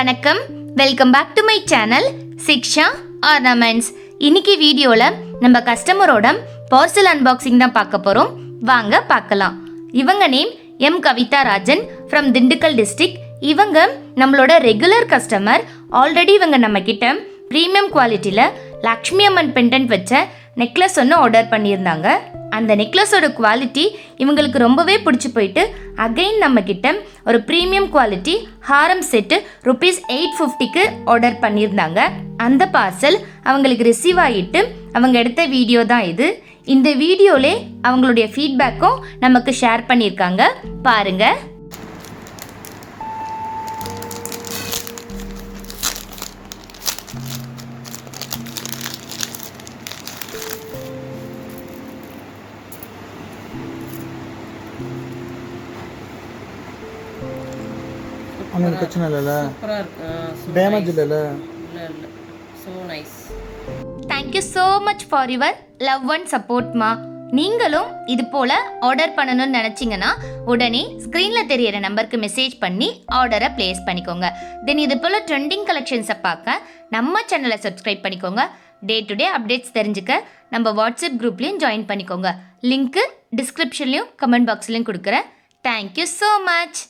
வணக்கம், welcome back to my channel Shiksha ornaments. இன்னைக்கு வீடியோவில் நம்ம கஸ்டமரோட பார்சல் அன்பாக்சிங் தான் பார்க்க போகிறோம். வாங்க பார்க்கலாம். இவங்க name M Kavitha Rajan from Dindigul district. இவங்க நம்மளோட ரெகுலர் கஸ்டமர். ஆல்ரெடி இவங்க நம்ம கிட்ட ப்ரீமியம் குவாலிட்டியில் லக்ஷ்மி அம்மன் பெண்டன்ட் வச்ச நெக்லஸ் ஒன்று ஆர்டர் பண்ணியிருந்தாங்க. அந்த நெக்லஸோட குவாலிட்டி இவங்களுக்கு ரொம்பவே பிடிச்சி போயிட்டு அகைன் நம்மக்கிட்ட ஒரு ப்ரீமியம் குவாலிட்டி ஹாரம் செட்டு ₹850க்கு ஆர்டர் பண்ணியிருந்தாங்க. அந்த பார்சல் அவங்களுக்கு ரிசீவ் ஆகிட்டு அவங்க எடுத்த வீடியோ தான் இது. இந்த வீடியோலே அவங்களுடைய ஃபீட்பேக்கும் நமக்கு ஷேர் பண்ணியிருக்காங்க, பாருங்கள். அவங்களுக்கு பிரச்சனை இல்லைல்ல, சூப்பராக இருக்கு, டேமேஜ் இல்லைல்ல. இல்லை so nice. Thank you so much for your love and சப்போர்ட்மா. நீங்களும் இது போல் ஆர்டர் பண்ணணும்னு நினச்சிங்கன்னா உடனே ஸ்க்ரீனில் தெரியிற நம்பருக்கு மெசேஜ் பண்ணி ஆர்டரை ப்ளேஸ் பண்ணிக்கோங்க. தென் இது போல் ட்ரெண்டிங் கலெக்ஷன்ஸை பார்க்க நம்ம சேனலை சப்ஸ்கிரைப் பண்ணிக்கோங்க. டே டு டே அப்டேட்ஸ் தெரிஞ்சுக்க நம்ம வாட்ஸ்அப் குரூப்லேயும் ஜாயின் பண்ணிக்கோங்க. லிங்க்கு டிஸ்கிரிப்ஷன்லேயும் கமெண்ட் பாக்ஸ்லேயும் கொடுக்குறேன். Thank you so much.